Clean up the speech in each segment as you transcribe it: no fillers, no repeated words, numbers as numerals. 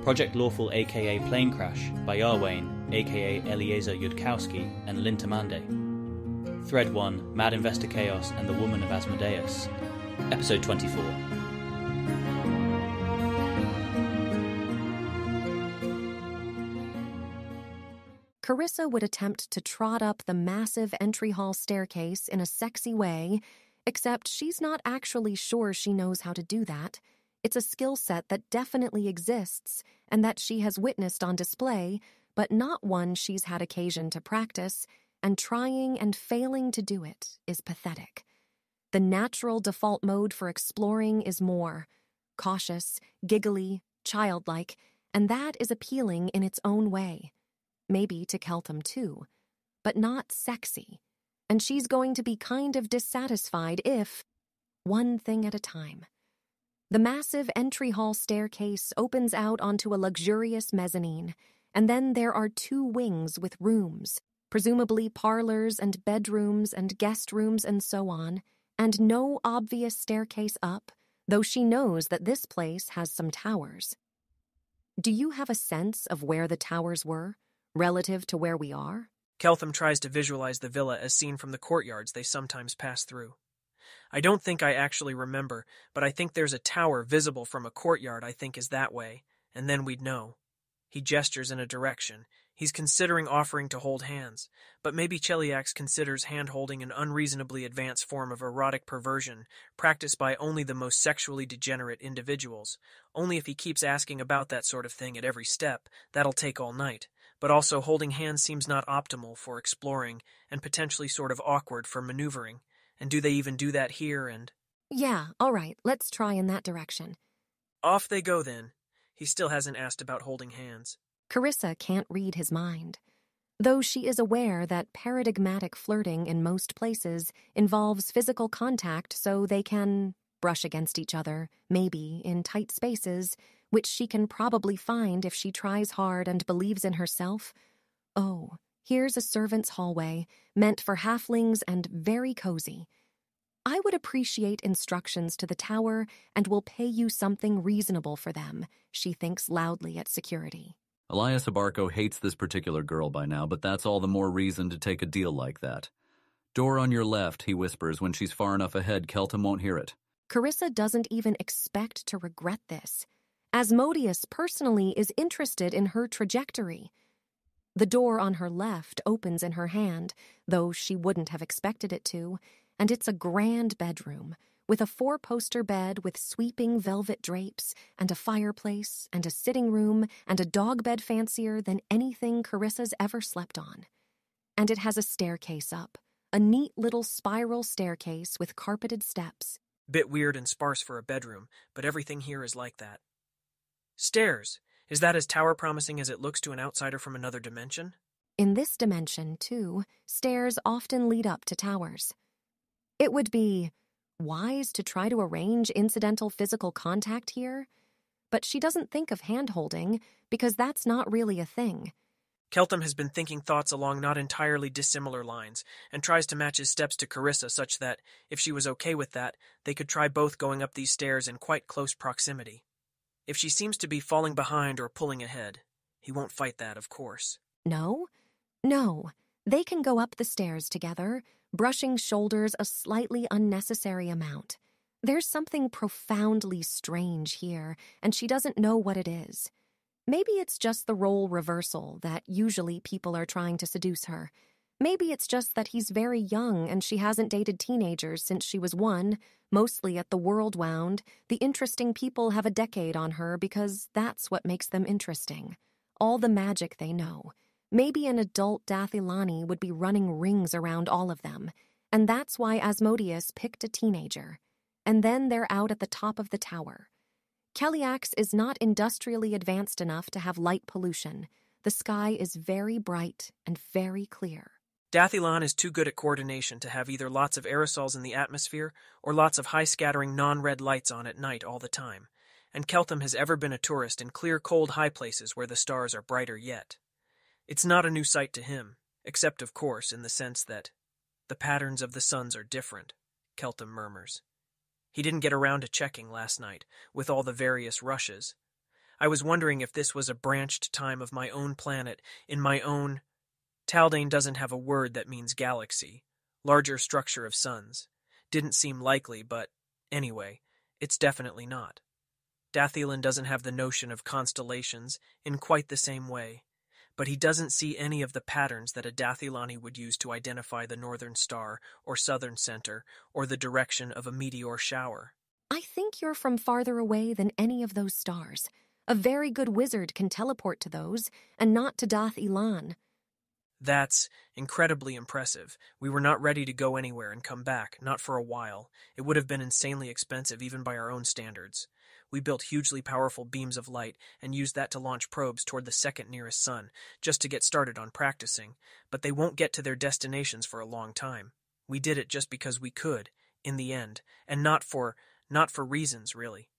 Project Lawful aka Planecrash by Yarwain aka Eliezer Yudkowsky and Lynn Tamande. Thread 1, Mad Investor Chaos and the Woman of Asmodeus. Episode 24. Carissa would attempt to trot up the massive entry hall staircase in a sexy way, except she's not actually sure she knows how to do that. It's a skill set that definitely exists and that she has witnessed on display, but not one she's had occasion to practice, and trying and failing to do it is pathetic. The natural default mode for exploring is more cautious, giggly, childlike, and that is appealing in its own way. Maybe to Keltham too, but not sexy. And she's going to be kind of dissatisfied if, one thing at a time. The massive entry hall staircase opens out onto a luxurious mezzanine, and then there are 2 wings with rooms, presumably parlors and bedrooms and guest rooms and so on, and no obvious staircase up, though she knows that this place has some towers. Do you have a sense of where the towers were, relative to where we are? Keltham tries to visualize the villa as seen from the courtyards they sometimes pass through. I don't think I actually remember, but I think there's a tower visible from a courtyard I think is that way, and then we'd know. He gestures in a direction. He's considering offering to hold hands, but maybe Cheliax considers hand-holding an unreasonably advanced form of erotic perversion practiced by only the most sexually degenerate individuals. Only if he keeps asking about that sort of thing at every step, that'll take all night. But also holding hands seems not optimal for exploring and potentially sort of awkward for maneuvering. And do they even do that here and... Yeah, all right, let's try in that direction. Off they go then. He still hasn't asked about holding hands. Carissa can't read his mind. Though she is aware that paradigmatic flirting in most places involves physical contact so they can brush against each other, maybe in tight spaces, which she can probably find if she tries hard and believes in herself. Oh, here's a servant's hallway, meant for halflings and very cozy. I would appreciate instructions to the tower and will pay you something reasonable for them, she thinks loudly at security. Elias Abarco hates this particular girl by now, but that's all the more reason to take a deal like that. Door on your left, he whispers when she's far enough ahead Keltham won't hear it. Carissa doesn't even expect to regret this. Asmodeus personally is interested in her trajectory. The door on her left opens in her hand, though she wouldn't have expected it to, and it's a grand bedroom, with a 4-poster bed with sweeping velvet drapes, and a fireplace, and a sitting room, and a dog bed fancier than anything Carissa's ever slept on. And it has a staircase up, a neat little spiral staircase with carpeted steps. Bit weird and sparse for a bedroom, but everything here is like that. Stairs. Is that as tower promising as it looks to an outsider from another dimension? In this dimension, too, stairs often lead up to towers. It would be wise to try to arrange incidental physical contact here, but she doesn't think of hand-holding because that's not really a thing. Keltham has been thinking thoughts along not entirely dissimilar lines and tries to match his steps to Carissa such that, if she was okay with that, they could try both going up these stairs in quite close proximity. If she seems to be falling behind or pulling ahead, he won't fight that, of course. No, they can go up the stairs together, brushing shoulders a slightly unnecessary amount. There's something profoundly strange here, and she doesn't know what it is. Maybe it's just the role reversal that usually people are trying to seduce her. Maybe it's just that he's very young and she hasn't dated teenagers since she was 1, mostly at the World Wound. The interesting people have a decade on her because that's what makes them interesting. All the magic they know. Maybe an adult Dathilani would be running rings around all of them, and that's why Asmodeus picked a teenager. And then they're out at the top of the tower. Cheliax is not industrially advanced enough to have light pollution. The sky is very bright and very clear. Dathilan is too good at coordination to have either lots of aerosols in the atmosphere or lots of high-scattering non-red lights on at night all the time, and Keltham has ever been a tourist in clear, cold, high places where the stars are brighter yet. It's not a new sight to him, except, of course, in the sense that the patterns of the suns are different, Keltham murmurs. He didn't get around to checking last night, with all the various rushes. I was wondering if this was a branched time of my own planet, in my own... Taldane doesn't have a word that means galaxy. Larger structure of suns. Didn't seem likely, but anyway, it's definitely not. Dathilan doesn't have the notion of constellations in quite the same way, but he doesn't see any of the patterns that a Dathilani would use to identify the northern star or southern center or the direction of a meteor shower. I think you're from farther away than any of those stars. A very good wizard can teleport to those, and not to Dath Ilan. That's incredibly impressive. We were not ready to go anywhere and come back, not for a while. It would have been insanely expensive even by our own standards. We built hugely powerful beams of light and used that to launch probes toward the second nearest sun, just to get started on practicing, but they won't get to their destinations for a long time. We did it just because we could, in the end, and not for reasons, really.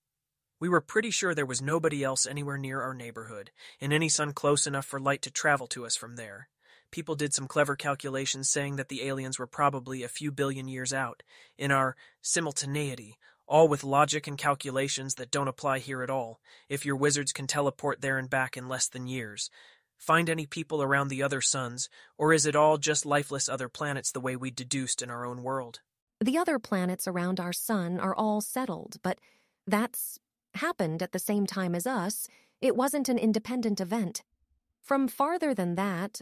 We were pretty sure there was nobody else anywhere near our neighborhood, in any sun close enough for light to travel to us from there. People did some clever calculations saying that the aliens were probably a few billion years out, in our simultaneity, all with logic and calculations that don't apply here at all, if your wizards can teleport there and back in less than years. Find any people around the other suns, or is it all just lifeless other planets the way we deduced in our own world? The other planets around our sun are all settled, but that's happened at the same time as us. It wasn't an independent event. From farther than that,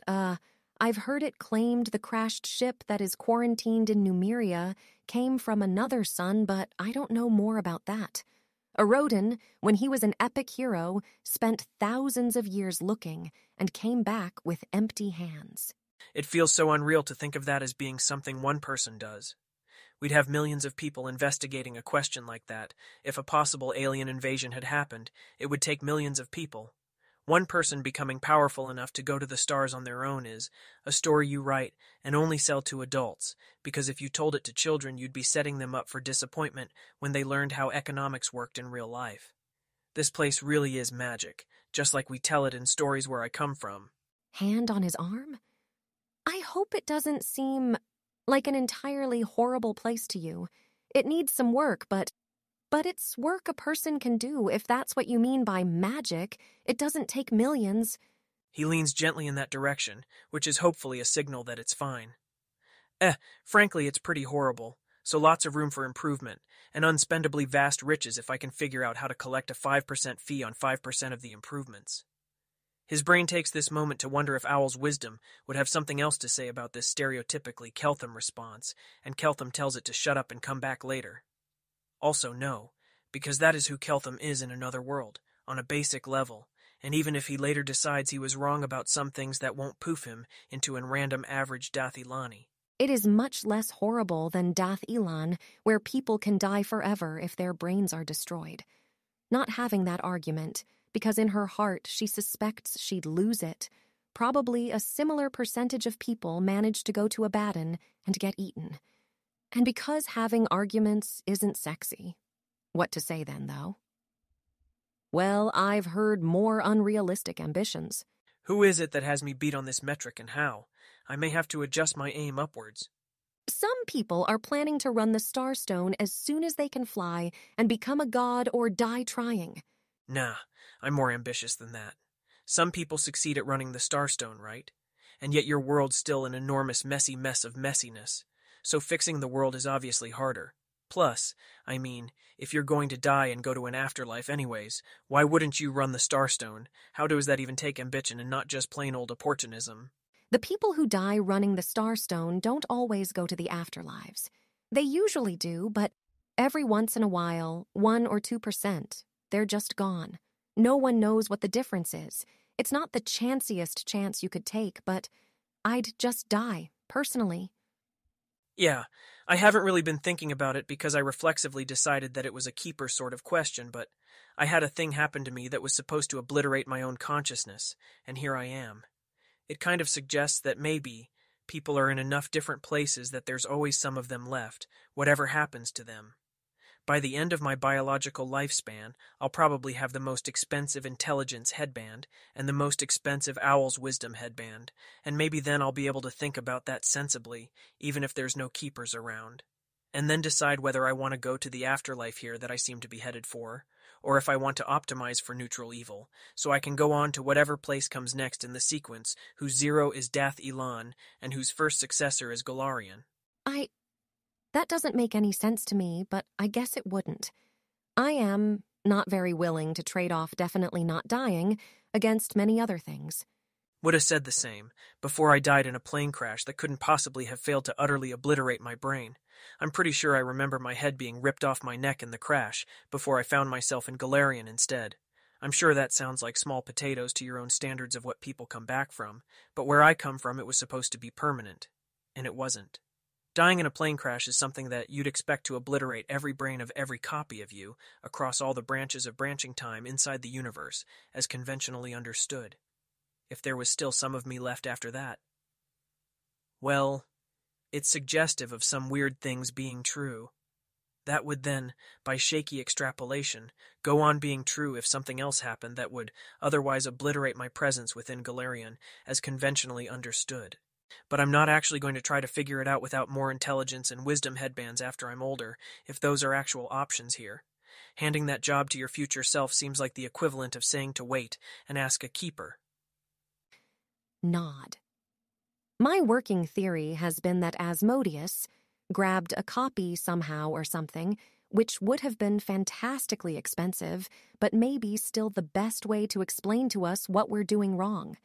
I've heard it claimed the crashed ship that is quarantined in Numeria came from another sun, but I don't know more about that. Arodin, when he was an epic hero, spent thousands of years looking and came back with empty hands. It feels so unreal to think of that as being something one person does. We'd have millions of people investigating a question like that. If a possible alien invasion had happened, it would take millions of people. One person becoming powerful enough to go to the stars on their own is a story you write and only sell to adults, because if you told it to children, you'd be setting them up for disappointment when they learned how economics worked in real life. This place really is magic, just like we tell it in stories where I come from. Hand on his arm? I hope it doesn't seem like an entirely horrible place to you. It needs some work, but it's work a person can do if that's what you mean by magic. It doesn't take millions. He leans gently in that direction, which is hopefully a signal that it's fine. Frankly, it's pretty horrible, so lots of room for improvement, and unspendably vast riches if I can figure out how to collect a 5% fee on 5% of the improvements. His brain takes this moment to wonder if Owl's wisdom would have something else to say about this stereotypically Keltham response, and Keltham tells it to shut up and come back later. Also no, because that is who Keltham is in another world, on a basic level, and even if he later decides he was wrong about some things, that won't poof him into an random average Dathilani. It is much less horrible than Dath Ilan, where people can die forever if their brains are destroyed. Not having that argument, because in her heart she suspects she'd lose it. Probably a similar percentage of people manage to go to Abaddon and get eaten. And because having arguments isn't sexy. What to say then, though? Well, I've heard more unrealistic ambitions. Who is it that has me beat on this metric, and how? I may have to adjust my aim upwards. Some people are planning to run the Starstone as soon as they can fly and become a god or die trying. Nah, I'm more ambitious than that. Some people succeed at running the Starstone, right? And yet your world's still an enormous messy mess of messiness. So fixing the world is obviously harder. Plus, I mean, if you're going to die and go to an afterlife anyways, why wouldn't you run the Starstone? How does that even take ambition and not just plain old opportunism? The people who die running the Starstone don't always go to the afterlives. They usually do, but every once in a while, 1 or 2%, they're just gone. No one knows what the difference is. It's not the chanciest chance you could take, but I'd just die, personally. Yeah, I haven't really been thinking about it because I reflexively decided that it was a keeper sort of question, but I had a thing happen to me that was supposed to obliterate my own consciousness, and here I am. It kind of suggests that maybe people are in enough different places that there's always some of them left, whatever happens to them. By the end of my biological lifespan, I'll probably have the most expensive intelligence headband and the most expensive Owl's wisdom headband, and maybe then I'll be able to think about that sensibly, even if there's no keepers around. And then decide whether I want to go to the afterlife here that I seem to be headed for, or if I want to optimize for neutral evil, so I can go on to whatever place comes next in the sequence, whose zero is Dath Ilan, and whose first successor is Golarion. That doesn't make any sense to me, but I guess it wouldn't. I am not very willing to trade off definitely not dying against many other things. Would have said the same, before I died in a plane crash that couldn't possibly have failed to utterly obliterate my brain. I'm pretty sure I remember my head being ripped off my neck in the crash, before I found myself in Golarion instead. I'm sure that sounds like small potatoes to your own standards of what people come back from, but where I come from it was supposed to be permanent. And it wasn't. Dying in a plane crash is something that you'd expect to obliterate every brain of every copy of you, across all the branches of branching time inside the universe, as conventionally understood. If there was still some of me left after that. Well, it's suggestive of some weird things being true. That would then, by shaky extrapolation, go on being true if something else happened that would otherwise obliterate my presence within Golarion, as conventionally understood. But I'm not actually going to try to figure it out without more intelligence and wisdom headbands after I'm older, if those are actual options here. Handing that job to your future self seems like the equivalent of saying to wait and ask a keeper. Nod. My working theory has been that Asmodeus grabbed a copy somehow or something, which would have been fantastically expensive, but maybe still the best way to explain to us what we're doing wrong.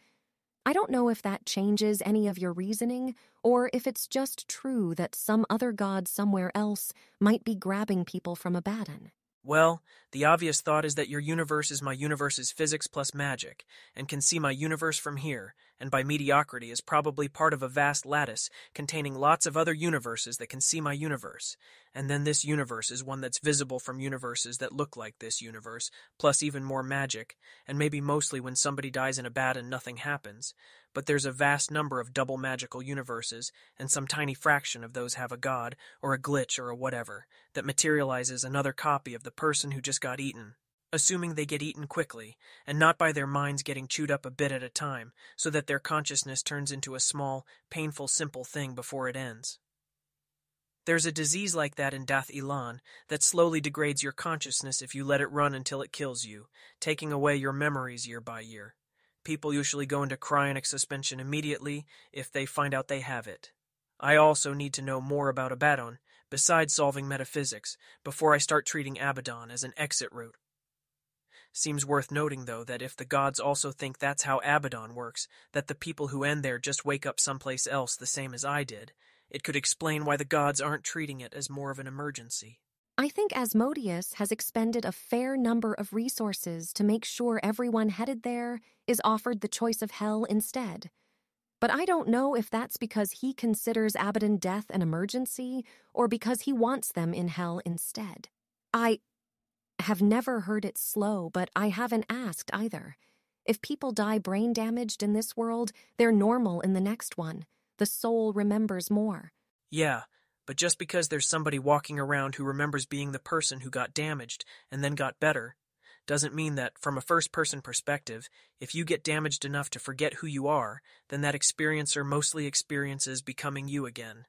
I don't know if that changes any of your reasoning, or if it's just true that some other god somewhere else might be grabbing people from Abaddon. Well, the obvious thought is that your universe is my universe's physics plus magic, and can see my universe from here, and by mediocrity is probably part of a vast lattice containing lots of other universes that can see my universe, and then this universe is one that's visible from universes that look like this universe, plus even more magic, and maybe mostly when somebody dies in Abaddon nothing happens, but there's a vast number of double magical universes, and some tiny fraction of those have a god, or a glitch, or a whatever, that materializes another copy of the person who just got eaten. Assuming they get eaten quickly, and not by their minds getting chewed up a bit at a time, so that their consciousness turns into a small, painful, simple thing before it ends. There's a disease like that in Dath Ilan that slowly degrades your consciousness if you let it run until it kills you, taking away your memories year by year. People usually go into cryonic suspension immediately if they find out they have it. I also need to know more about Abaddon, besides solving metaphysics, before I start treating Abaddon as an exit route. Seems worth noting, though, that if the gods also think that's how Abaddon works, that the people who end there just wake up someplace else the same as I did, it could explain why the gods aren't treating it as more of an emergency. I think Asmodeus has expended a fair number of resources to make sure everyone headed there is offered the choice of hell instead. But I don't know if that's because he considers Abaddon death an emergency or because he wants them in hell instead. I have never heard it slow, but I haven't asked either. If people die brain damaged in this world, they're normal in the next one. The soul remembers more. Yeah, but just because there's somebody walking around who remembers being the person who got damaged and then got better, doesn't mean that, from a first-person perspective, if you get damaged enough to forget who you are, then that experiencer mostly experiences becoming you again.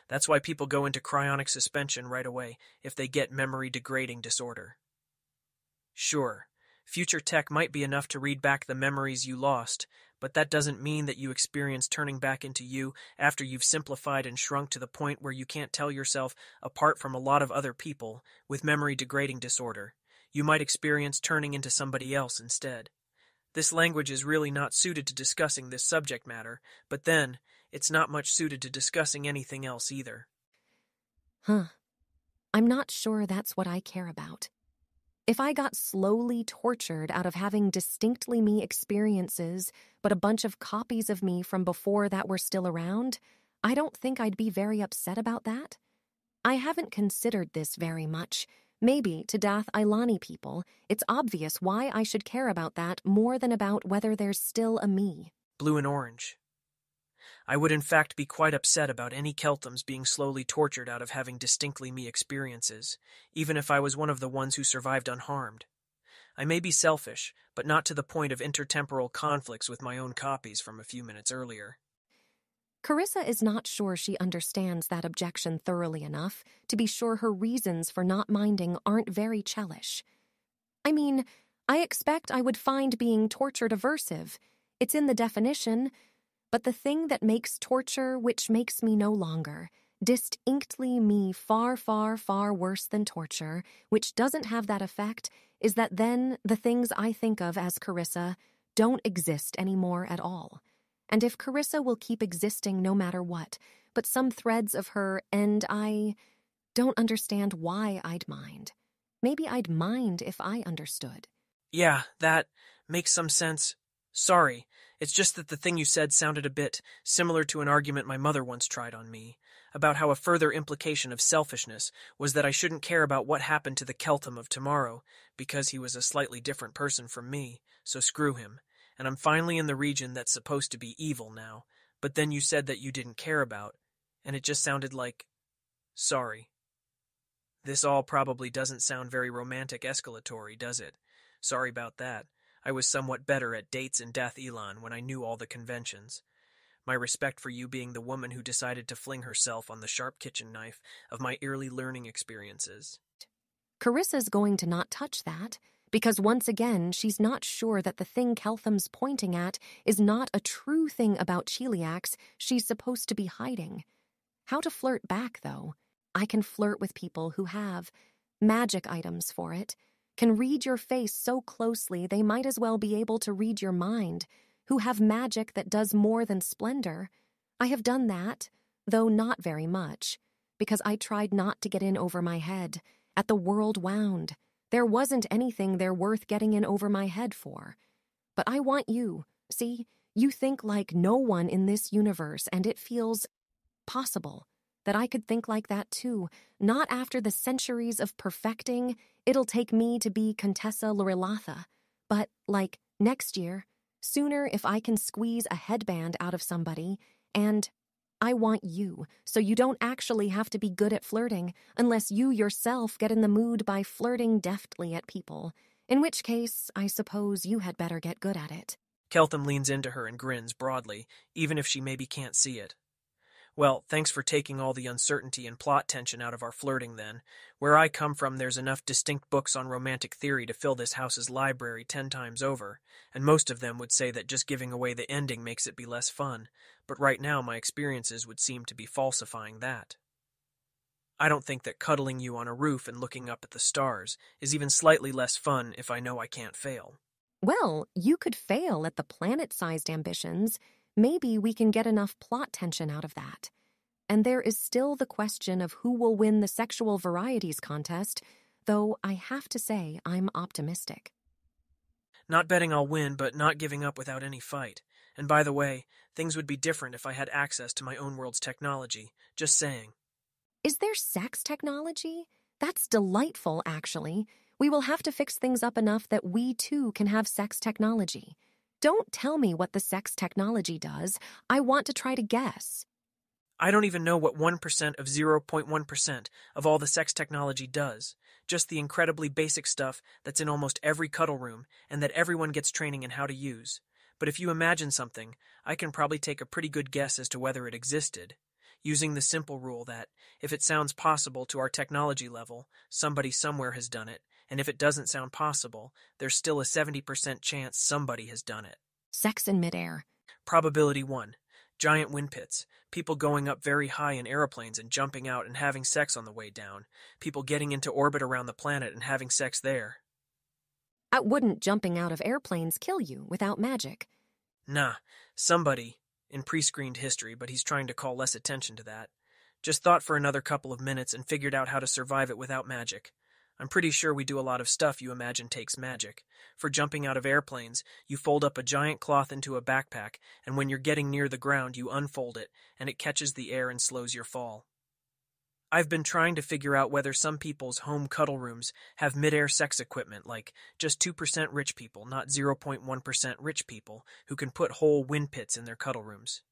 That's why people go into cryonic suspension right away if they get memory-degrading disorder. Sure, future tech might be enough to read back the memories you lost, but that doesn't mean that you experience turning back into you after you've simplified and shrunk to the point where you can't tell yourself apart from a lot of other people with memory-degrading disorder. You might experience turning into somebody else instead. This language is really not suited to discussing this subject matter, but then, it's not much suited to discussing anything else either. I'm not sure that's what I care about. If I got slowly tortured out of having distinctly me experiences, but a bunch of copies of me from before that were still around, I don't think I'd be very upset about that. I haven't considered this very much. Maybe to Dath Ilani people, it's obvious why I should care about that more than about whether there's still a me. Blue and orange. I would in fact be quite upset about any Kelthams being slowly tortured out of having distinctly me experiences, even if I was one of the ones who survived unharmed. I may be selfish, but not to the point of intertemporal conflicts with my own copies from a few minutes earlier. Carissa is not sure she understands that objection thoroughly enough to be sure her reasons for not minding aren't very chellish. I mean, I expect I would find being tortured aversive. It's in the definition. But the thing that makes torture, which makes me no longer, distinctly me far, far, far worse than torture, which doesn't have that effect, is that then the things I think of as Carissa don't exist anymore at all. And if Carissa will keep existing no matter what, but some threads of her and I don't understand why I'd mind. Maybe I'd mind if I understood. Yeah, that makes some sense. Sorry, it's just that the thing you said sounded a bit similar to an argument my mother once tried on me, about how a further implication of selfishness was that I shouldn't care about what happened to the Keltham of tomorrow, because he was a slightly different person from me, so screw him, and I'm finally in the region that's supposed to be evil now, but then you said that you didn't care about, and it just sounded like, sorry. This all probably doesn't sound very romantic escalatory, does it? Sorry about that. I was somewhat better at dates and death Elon when I knew all the conventions. My respect for you being the woman who decided to fling herself on the sharp kitchen knife of my early learning experiences. Carissa's going to not touch that, because once again, she's not sure that the thing Keltham's pointing at is not a true thing about celiacs she's supposed to be hiding. How to flirt back, though? I can flirt with people who have magic items for it, can read your face so closely they might as well be able to read your mind, who have magic that does more than splendor. I have done that, though not very much, because I tried not to get in over my head. At the world wound, there wasn't anything there worth getting in over my head for. But I want you. See, you think like no one in this universe, and it feels possible that I could think like that too, not after the centuries of perfecting it'll take me to be Contessa Lorelatha, but, like, next year, sooner if I can squeeze a headband out of somebody, and I want you, so you don't actually have to be good at flirting unless you yourself get in the mood by flirting deftly at people, in which case, I suppose you had better get good at it. Keltham leans into her and grins broadly, even if she maybe can't see it. Well, thanks for taking all the uncertainty and plot tension out of our flirting then. Where I come from, there's enough distinct books on romantic theory to fill this house's library 10 times over, and most of them would say that just giving away the ending makes it be less fun, but right now my experiences would seem to be falsifying that. I don't think that cuddling you on a roof and looking up at the stars is even slightly less fun if I know I can't fail. Well, you could fail at the planet-sized ambitions. Maybe we can get enough plot tension out of that. And there is still the question of who will win the sexual varieties contest, though I have to say I'm optimistic. Not betting I'll win, but not giving up without any fight. And by the way, things would be different if I had access to my own world's technology. Just saying. Is there sex technology? That's delightful, actually. We will have to fix things up enough that we, too, can have sex technology. Don't tell me what the sex technology does. I want to try to guess. I don't even know what 1% of 0.1% of all the sex technology does. Just the incredibly basic stuff that's in almost every cuddle room and that everyone gets training in how to use. But if you imagine something, I can probably take a pretty good guess as to whether it existed. Using the simple rule that, if it sounds possible to our technology level, somebody somewhere has done it, and if it doesn't sound possible, there's still a 70% chance somebody has done it. Sex in midair. Probability 1. Giant wind pits. People going up very high in aeroplanes and jumping out and having sex on the way down. People getting into orbit around the planet and having sex there. Wouldn't jumping out of airplanes kill you without magic? Nah, somebody, in pre-screened history, but he's trying to call less attention to that, just thought for another couple of minutes and figured out how to survive it without magic. I'm pretty sure we do a lot of stuff you imagine takes magic. For jumping out of airplanes, you fold up a giant cloth into a backpack, and when you're getting near the ground, you unfold it, and it catches the air and slows your fall. I've been trying to figure out whether some people's home cuddle rooms have mid-air sex equipment, like just 2% rich people, not 0.1% rich people, who can put whole wind pits in their cuddle rooms.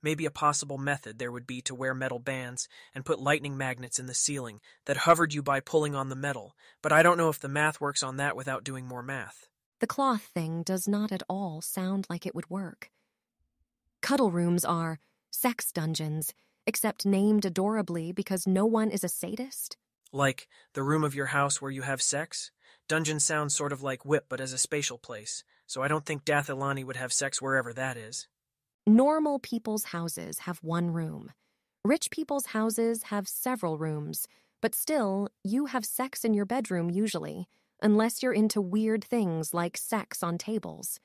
Maybe a possible method there would be to wear metal bands and put lightning magnets in the ceiling that hovered you by pulling on the metal, but I don't know if the math works on that without doing more math. The cloth thing does not at all sound like it would work. Cuddle rooms are sex dungeons, except named adorably because no one is a sadist? Like the room of your house where you have sex? Dungeon sounds sort of like Whip, but as a spatial place, so I don't think Dathilani would have sex wherever that is. Normal people's houses have one room. Rich people's houses have several rooms, but still, you have sex in your bedroom usually, unless you're into weird things like sex on tables.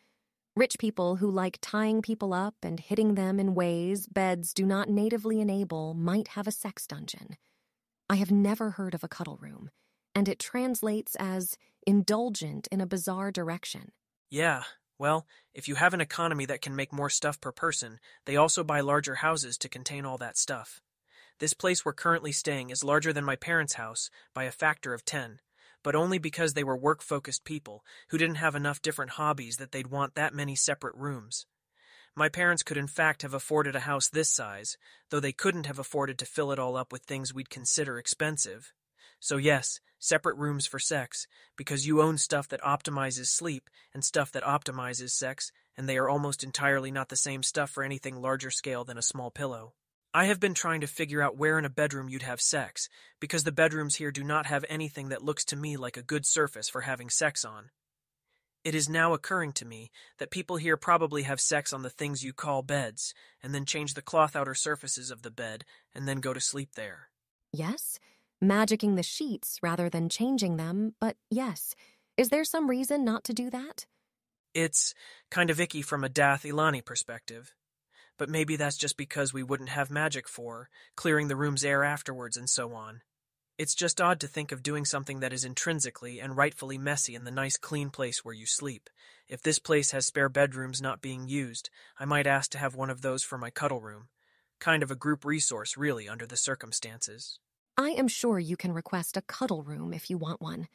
Rich people who like tying people up and hitting them in ways beds do not natively enable might have a sex dungeon. I have never heard of a cuddle room, and it translates as indulgent in a bizarre direction. Yeah, well, if you have an economy that can make more stuff per person, they also buy larger houses to contain all that stuff. This place we're currently staying is larger than my parents' house by a factor of 10. But only because they were work-focused people who didn't have enough different hobbies that they'd want that many separate rooms. My parents could in fact have afforded a house this size, though they couldn't have afforded to fill it all up with things we'd consider expensive. So yes, separate rooms for sex, because you own stuff that optimizes sleep and stuff that optimizes sex, and they are almost entirely not the same stuff for anything larger scale than a small pillow. I have been trying to figure out where in a bedroom you'd have sex, because the bedrooms here do not have anything that looks to me like a good surface for having sex on. It is now occurring to me that people here probably have sex on the things you call beds, and then change the cloth outer surfaces of the bed, and then go to sleep there. Yes, magicking the sheets rather than changing them, but yes. Is there some reason not to do that? It's kind of icky from a Dathilani perspective. But maybe that's just because we wouldn't have magic for clearing the room's air afterwards and so on. It's just odd to think of doing something that is intrinsically and rightfully messy in the nice clean place where you sleep. If this place has spare bedrooms not being used, I might ask to have one of those for my cuddle room. Kind of a group resource, really, under the circumstances. I am sure you can request a cuddle room if you want one.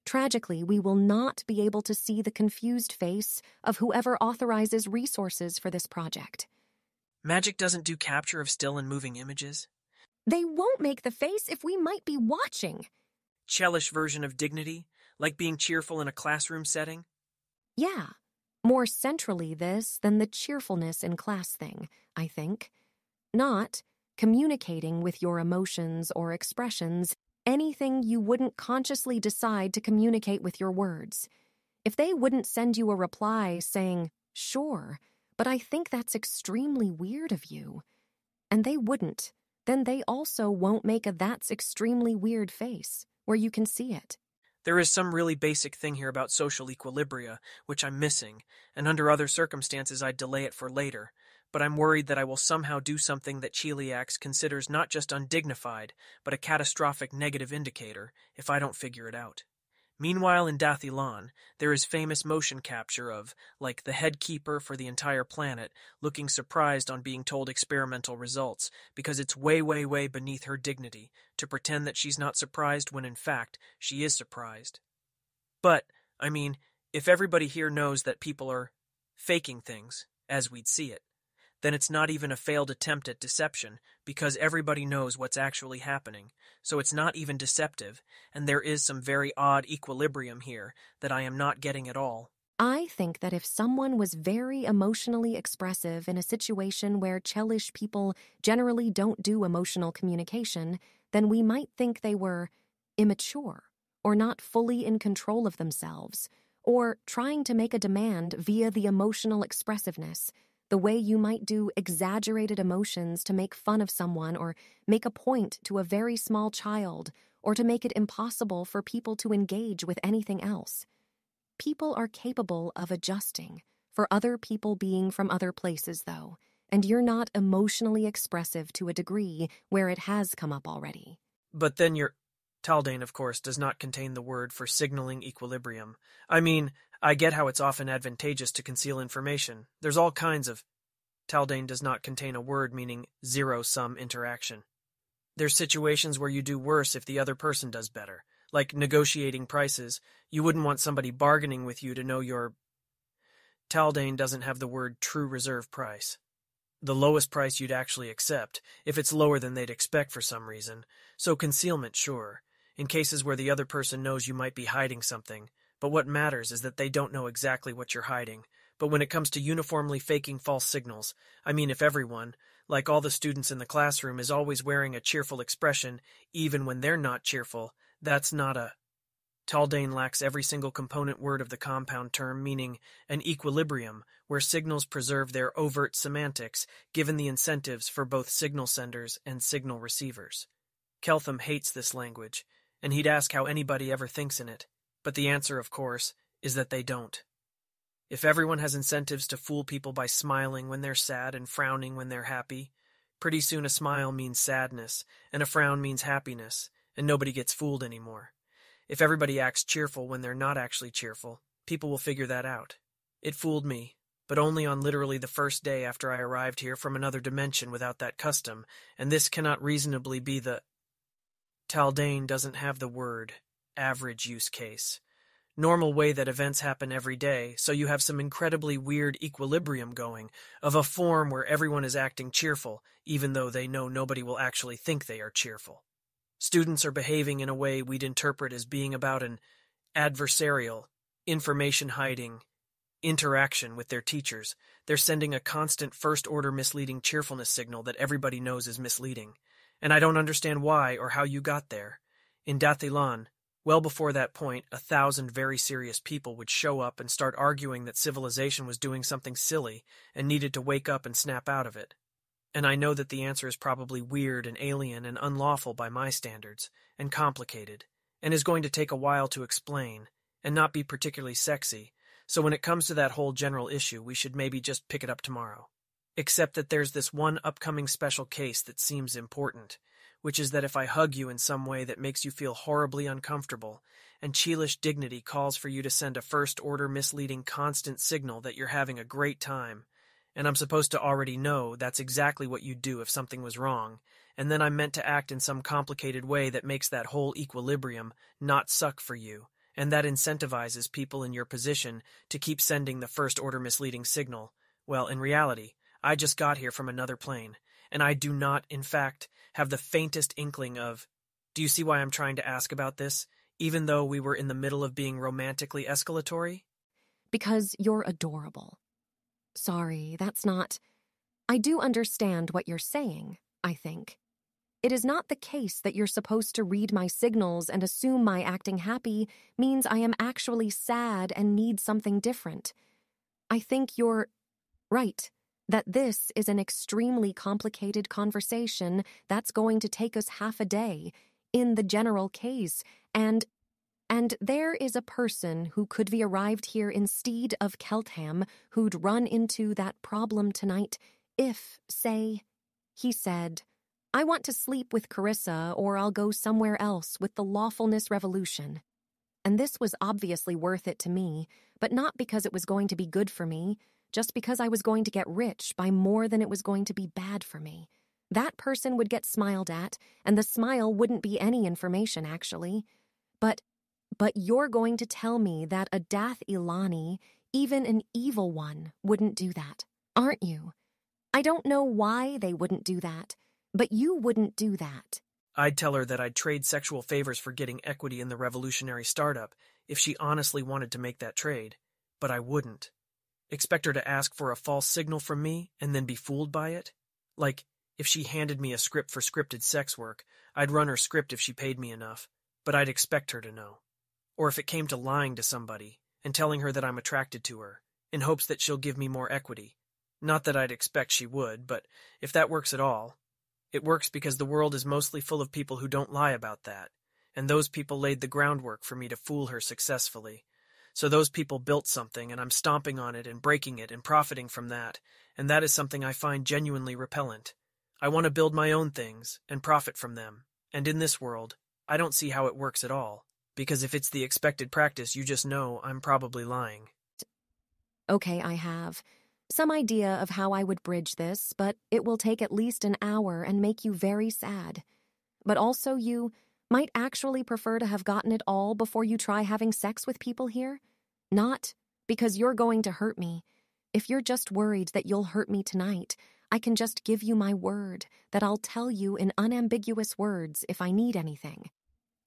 Tragically, we will not be able to see the confused face of whoever authorizes resources for this project. Magic doesn't do capture of still and moving images? They won't make the face if we might be watching. Chellish version of dignity, like being cheerful in a classroom setting? Yeah, more centrally this than the cheerfulness in class thing, I think. Not communicating with your emotions or expressions, anything you wouldn't consciously decide to communicate with your words. If they wouldn't send you a reply saying, sure, but I think that's extremely weird of you, and they wouldn't, then they also won't make a that's extremely weird face, where you can see it. There is some really basic thing here about social equilibria, which I'm missing, and under other circumstances I'd delay it for later, but I'm worried that I will somehow do something that Cheliax considers not just undignified, but a catastrophic negative indicator, if I don't figure it out. Meanwhile, in Dathilan, there is famous motion capture of, like, the head keeper for the entire planet looking surprised on being told experimental results, because it's way, way, way beneath her dignity to pretend that she's not surprised when, in fact, she is surprised. But, I mean, if everybody here knows that people are faking things, as we'd see it, then it's not even a failed attempt at deception, because everybody knows what's actually happening, so it's not even deceptive, and there is some very odd equilibrium here that I am not getting at all. I think that if someone was very emotionally expressive in a situation where Chelish people generally don't do emotional communication, then we might think they were immature, or not fully in control of themselves, or trying to make a demand via the emotional expressiveness, the way you might do exaggerated emotions to make fun of someone or make a point to a very small child or to make it impossible for people to engage with anything else. People are capable of adjusting, for other people being from other places, though, and you're not emotionally expressive to a degree where it has come up already. But then your Taldane, of course, does not contain the word for signaling equilibrium. I mean, I get how it's often advantageous to conceal information. There's all kinds of... Taldane does not contain a word meaning zero-sum interaction. There's situations where you do worse if the other person does better. Like negotiating prices. You wouldn't want somebody bargaining with you to know your... Taldane doesn't have the word true reserve price. The lowest price you'd actually accept, if it's lower than they'd expect for some reason. So concealment, sure. In cases where the other person knows you might be hiding something. But what matters is that they don't know exactly what you're hiding. But when it comes to uniformly faking false signals, I mean if everyone, like all the students in the classroom, is always wearing a cheerful expression, even when they're not cheerful, that's not a... Taldane lacks every single component word of the compound term, meaning an equilibrium, where signals preserve their overt semantics, given the incentives for both signal senders and signal receivers. Keltham hates this language, and he'd ask how anybody ever thinks in it, but the answer, of course, is that they don't. If everyone has incentives to fool people by smiling when they're sad and frowning when they're happy, pretty soon a smile means sadness, and a frown means happiness, and nobody gets fooled anymore. If everybody acts cheerful when they're not actually cheerful, people will figure that out. It fooled me, but only on literally the first day after I arrived here from another dimension without that custom, and this cannot reasonably be the... Taldane doesn't have the word average use case. Normal way that events happen every day, so you have some incredibly weird equilibrium going, of a form where everyone is acting cheerful, even though they know nobody will actually think they are cheerful. Students are behaving in a way we'd interpret as being about an adversarial, information-hiding interaction with their teachers. They're sending a constant first-order misleading cheerfulness signal that everybody knows is misleading. And I don't understand why or how you got there. In Dathilan, well before that point, 1,000 very serious people would show up and start arguing that civilization was doing something silly and needed to wake up and snap out of it. And I know that the answer is probably weird and alien and unlawful by my standards, and complicated, and is going to take a while to explain, and not be particularly sexy, so when it comes to that whole general issue, we should maybe just pick it up tomorrow. Except that there's this one upcoming special case that seems important, which is that if I hug you in some way that makes you feel horribly uncomfortable, and Cheelish dignity calls for you to send a first-order misleading constant signal that you're having a great time, and I'm supposed to already know that's exactly what you'd do if something was wrong, and then I'm meant to act in some complicated way that makes that whole equilibrium not suck for you, and that incentivizes people in your position to keep sending the first-order misleading signal. Well, in reality, I just got here from another plane, and I do not, in fact, have the faintest inkling of... Do you see why I'm trying to ask about this, even though we were in the middle of being romantically escalatory? Because you're adorable. Sorry, that's not... I do understand what you're saying, I think. It is not the case that you're supposed to read my signals and assume my acting happy means I am actually sad and need something different. I think you're right, that this is an extremely complicated conversation that's going to take us half a day, in the general case, and there is a person who could be arrived here instead of Keltham who'd run into that problem tonight if, say, he said, I want to sleep with Carissa or I'll go somewhere else with the lawfulness revolution. And this was obviously worth it to me, but not because it was going to be good for me, just because I was going to get rich by more than it was going to be bad for me. That person would get smiled at, and the smile wouldn't be any information, actually. But you're going to tell me that a Dath Ilani, even an evil one, wouldn't do that, aren't you? I don't know why they wouldn't do that, but you wouldn't do that. I'd tell her that I'd trade sexual favors for getting equity in the revolutionary startup if she honestly wanted to make that trade, but I wouldn't. Expect her to ask for a false signal from me and then be fooled by it? Like, if she handed me a script for scripted sex work, I'd run her script if she paid me enough, but I'd expect her to know. Or if it came to lying to somebody and telling her that I'm attracted to her, in hopes that she'll give me more equity. Not that I'd expect she would, but if that works at all, it works because the world is mostly full of people who don't lie about that, and those people laid the groundwork for me to fool her successfully. So those people built something, and I'm stomping on it and breaking it and profiting from that, and that is something I find genuinely repellent. I want to build my own things and profit from them, and in this world, I don't see how it works at all, because if it's the expected practice, you just know I'm probably lying. Okay, I have some idea of how I would bridge this, but it will take at least an hour and make you very sad. But also you might actually prefer to have gotten it all before you try having sex with people here? Not because you're going to hurt me. If you're just worried that you'll hurt me tonight, I can just give you my word that I'll tell you in unambiguous words if I need anything.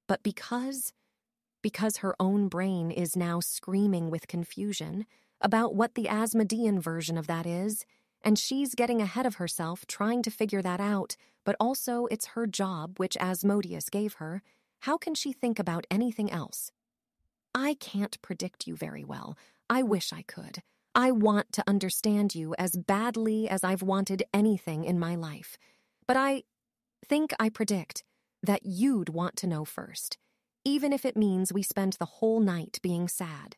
But because her own brain is now screaming with confusion about what the Asmodean version of that is, and she's getting ahead of herself trying to figure that out, but also it's her job, which Asmodeus gave her, how can she think about anything else? I can't predict you very well. I wish I could. I want to understand you as badly as I've wanted anything in my life. But I think I predict that you'd want to know first, even if it means we spend the whole night being sad.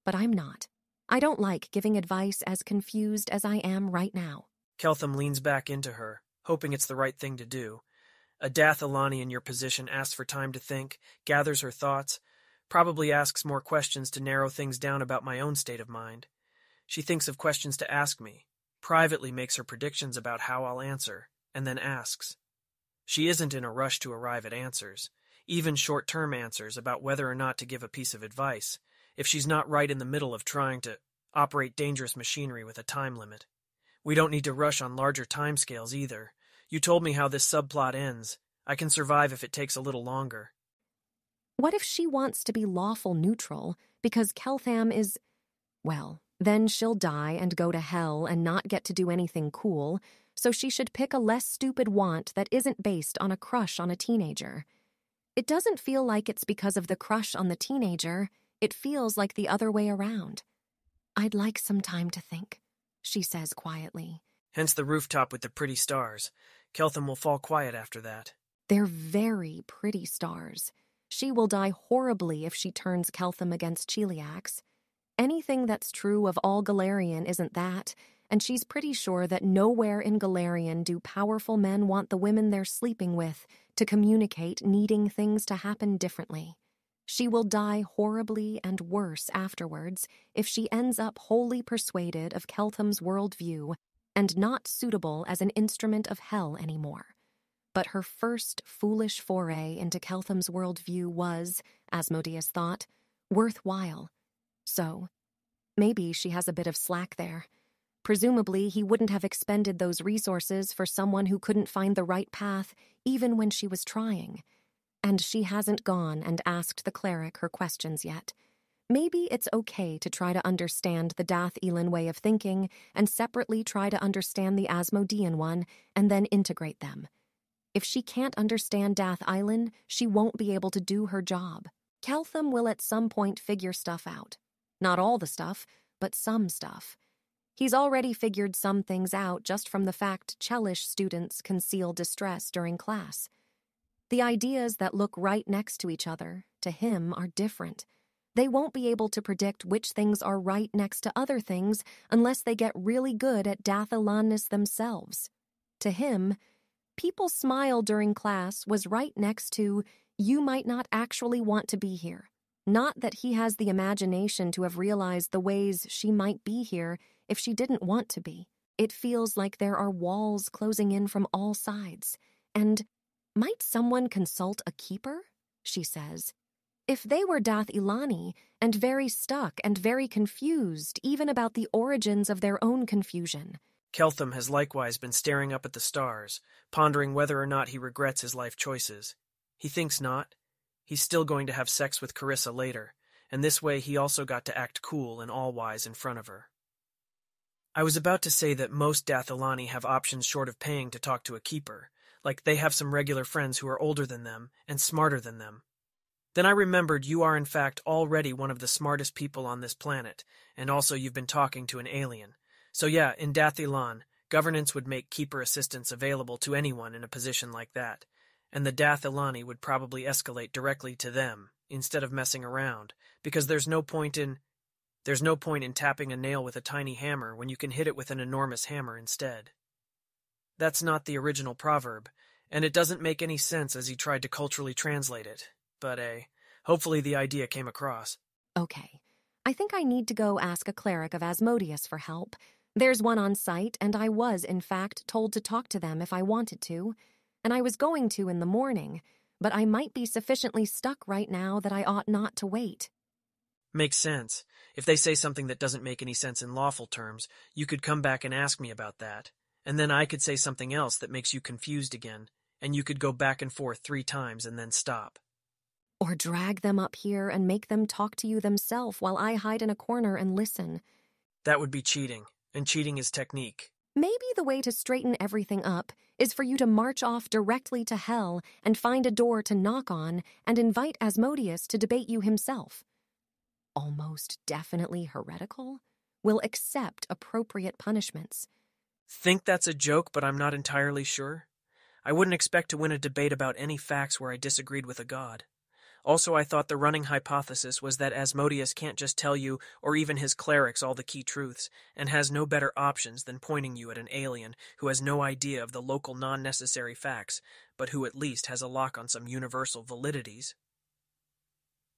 But I'm not. I don't like giving advice as confused as I am right now. Keltham leans back into her, hoping it's the right thing to do. A Dath Ilani in your position asks for time to think, gathers her thoughts, probably asks more questions to narrow things down about my own state of mind. She thinks of questions to ask me, privately makes her predictions about how I'll answer, and then asks. She isn't in a rush to arrive at answers, even short-term answers about whether or not to give a piece of advice, if she's not right in the middle of trying to operate dangerous machinery with a time limit. We don't need to rush on larger timescales either. You told me how this subplot ends. I can survive if it takes a little longer. What if she wants to be lawful neutral because Keltham is... Well, then she'll die and go to hell and not get to do anything cool, so she should pick a less stupid want that isn't based on a crush on a teenager. It doesn't feel like it's because of the crush on the teenager. It feels like the other way around. I'd like some time to think, she says quietly. Hence the rooftop with the pretty stars. Keltham will fall quiet after that. They're very pretty stars. She will die horribly if she turns Keltham against Cheliax. Anything that's true of all Galarian isn't that, and she's pretty sure that nowhere in Galarian do powerful men want the women they're sleeping with to communicate needing things to happen differently. She will die horribly and worse afterwards if she ends up wholly persuaded of Keltham's worldview and not suitable as an instrument of hell anymore. But her first foolish foray into Keltham's worldview was, Asmodeus thought, worthwhile. So, maybe she has a bit of slack there. Presumably, he wouldn't have expended those resources for someone who couldn't find the right path, even when she was trying. And she hasn't gone and asked the cleric her questions yet. Maybe it's okay to try to understand the Dath Elan way of thinking and separately try to understand the Asmodean one and then integrate them. If she can't understand Dath Island, she won't be able to do her job. Keltham will at some point figure stuff out. Not all the stuff, but some stuff. He's already figured some things out just from the fact Chelish students conceal distress during class. The ideas that look right next to each other, to him, are different. They won't be able to predict which things are right next to other things unless they get really good at Dath Ilanness themselves. To him, people smile during class was right next to, you might not actually want to be here. Not that he has the imagination to have realized the ways she might be here if she didn't want to be. It feels like there are walls closing in from all sides. And might someone consult a keeper? She says. If they were Dath Ilani and very stuck and very confused even about the origins of their own confusion. Keltham has likewise been staring up at the stars, pondering whether or not he regrets his life choices. He thinks not. He's still going to have sex with Carissa later, and this way he also got to act cool and all-wise in front of her. I was about to say that most Dath Ilani have options short of paying to talk to a keeper, like they have some regular friends who are older than them and smarter than them. Then I remembered you are in fact already one of the smartest people on this planet, and also you've been talking to an alien. So yeah, in Dath Ilan, governance would make keeper assistance available to anyone in a position like that, and the Dath Ilani would probably escalate directly to them, instead of messing around, because there's no point in tapping a nail with a tiny hammer when you can hit it with an enormous hammer instead. That's not the original proverb, and it doesn't make any sense as he tried to culturally translate it, but hopefully the idea came across. Okay, I think I need to go ask a cleric of Asmodeus for help. There's one on site, and I was, in fact, told to talk to them if I wanted to, and I was going to in the morning, but I might be sufficiently stuck right now that I ought not to wait. Makes sense. If they say something that doesn't make any sense in lawful terms, you could come back and ask me about that, and then I could say something else that makes you confused again, and you could go back and forth 3 times and then stop. Or drag them up here and make them talk to you themselves while I hide in a corner and listen. That would be cheating, and cheating is technique. Maybe the way to straighten everything up is for you to march off directly to hell and find a door to knock on and invite Asmodeus to debate you himself. almost definitely heretical, will accept appropriate punishments. Think that's a joke, but I'm not entirely sure. I wouldn't expect to win a debate about any facts where I disagreed with a god. Also, I thought the running hypothesis was that Asmodeus can't just tell you, or even his clerics, all the key truths, and has no better options than pointing you at an alien who has no idea of the local non-necessary facts, but who at least has a lock on some universal validities.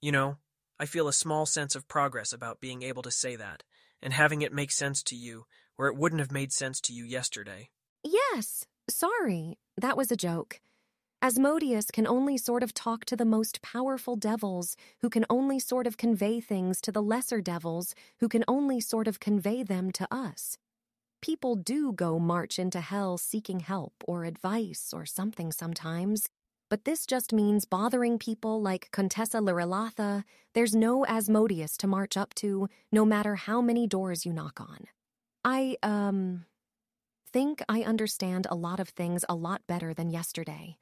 You know, I feel a small sense of progress about being able to say that, and having it make sense to you, where it wouldn't have made sense to you yesterday. Yes, sorry, that was a joke. Asmodeus can only sort of talk to the most powerful devils, who can only sort of convey things to the lesser devils, who can only sort of convey them to us. People do go march into hell seeking help or advice or something sometimes, but this just means bothering people like Contessa Lirilatha. There's no Asmodeus to march up to, no matter how many doors you knock on. I, think I understand a lot of things a lot better than yesterday.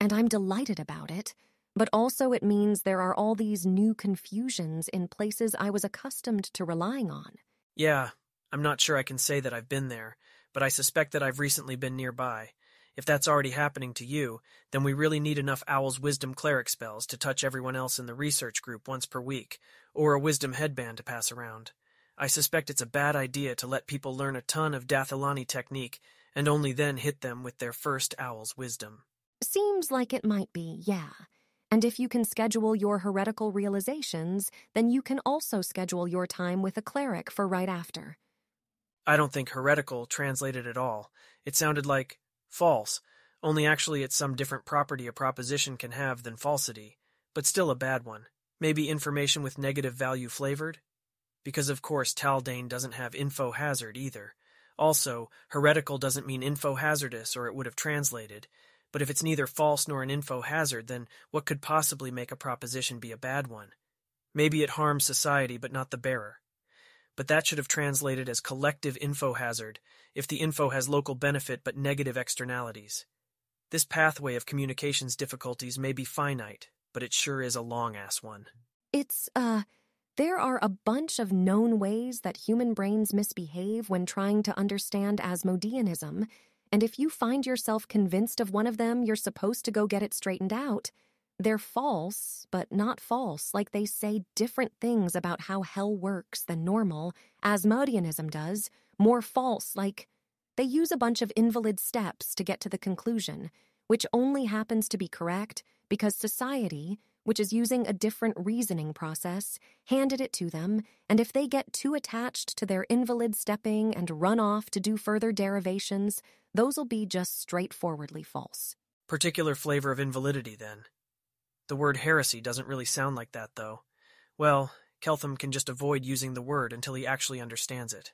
And I'm delighted about it, but also it means there are all these new confusions in places I was accustomed to relying on. Yeah, I'm not sure I can say that I've been there, but I suspect that I've recently been nearby. If that's already happening to you, then we really need enough Owl's Wisdom cleric spells to touch everyone else in the research group once per week, or a Wisdom headband to pass around. I suspect it's a bad idea to let people learn a ton of Dathilani technique, and only then hit them with their first Owl's Wisdom. Seems like it might be, yeah. And if you can schedule your heretical realizations, then you can also schedule your time with a cleric for right after. I don't think heretical translated at all. It sounded like false, only actually it's some different property a proposition can have than falsity, but still a bad one. Maybe information with negative value flavored? Because of course Taldane doesn't have info hazard either. Also, heretical doesn't mean info hazardous or it would have translated. But if it's neither false nor an info hazard, then what could possibly make a proposition be a bad one? Maybe it harms society but not the bearer. But that should have translated as collective info hazard if the info has local benefit but negative externalities. This pathway of communications difficulties may be finite, but it sure is a long-ass one. There are a bunch of known ways that human brains misbehave when trying to understand Asmodeanism, and if you find yourself convinced of one of them, you're supposed to go get it straightened out. They're false, but not false, like they say different things about how hell works than normal, Asmodeanism does. More false, like they use a bunch of invalid steps to get to the conclusion, which only happens to be correct because society, which is using a different reasoning process, handed it to them, and if they get too attached to their invalid stepping and run off to do further derivations, those'll be just straightforwardly false. Particular flavor of invalidity, then. The word heresy doesn't really sound like that, though. Well, Keltham can just avoid using the word until he actually understands it.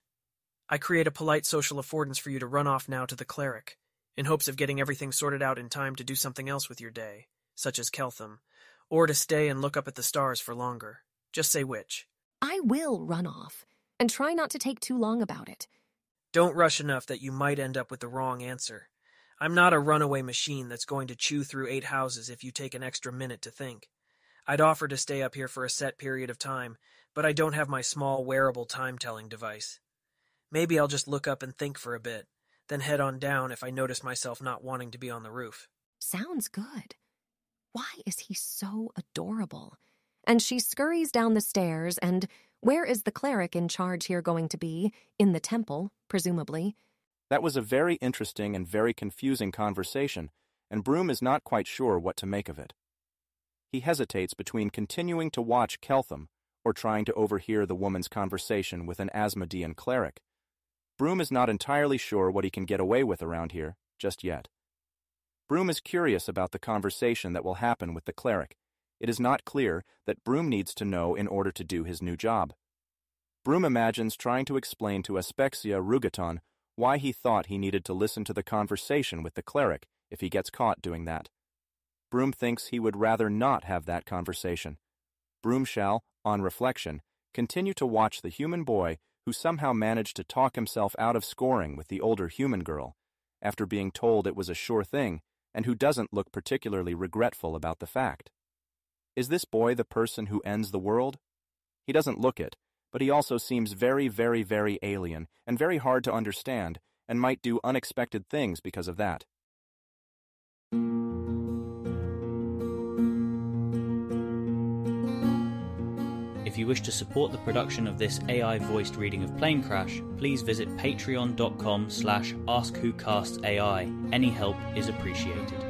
I create a polite social affordance for you to run off now to the cleric, in hopes of getting everything sorted out in time to do something else with your day, such as Keltham, or to stay and look up at the stars for longer. Just say which. I will run off, and try not to take too long about it. Don't rush enough that you might end up with the wrong answer. I'm not a runaway machine that's going to chew through 8 houses if you take an extra minute to think. I'd offer to stay up here for a set period of time, but I don't have my small wearable time-telling device. Maybe I'll just look up and think for a bit, then head on down if I notice myself not wanting to be on the roof. Sounds good. Why is he so adorable? And she scurries down the stairs, and where is the cleric in charge here going to be? In the temple, presumably. That was a very interesting and very confusing conversation, and Broom is not quite sure what to make of it. He hesitates between continuing to watch Keltham or trying to overhear the woman's conversation with an Asmodean cleric. Broom is not entirely sure what he can get away with around here, just yet. Broom is curious about the conversation that will happen with the cleric. It is not clear that Broom needs to know in order to do his new job. Broom imagines trying to explain to Aspexia Rugaton why he thought he needed to listen to the conversation with the cleric if he gets caught doing that. Broom thinks he would rather not have that conversation. Broom shall, on reflection, continue to watch the human boy who somehow managed to talk himself out of scoring with the older human girl, after being told it was a sure thing, and who doesn't look particularly regretful about the fact. Is this boy the person who ends the world? He doesn't look it, but he also seems very, very, very alien and very hard to understand and might do unexpected things because of that. If you wish to support the production of this AI-voiced reading of Planecrash, please visit patreon.com/AskWhoCastsAI. Any help is appreciated.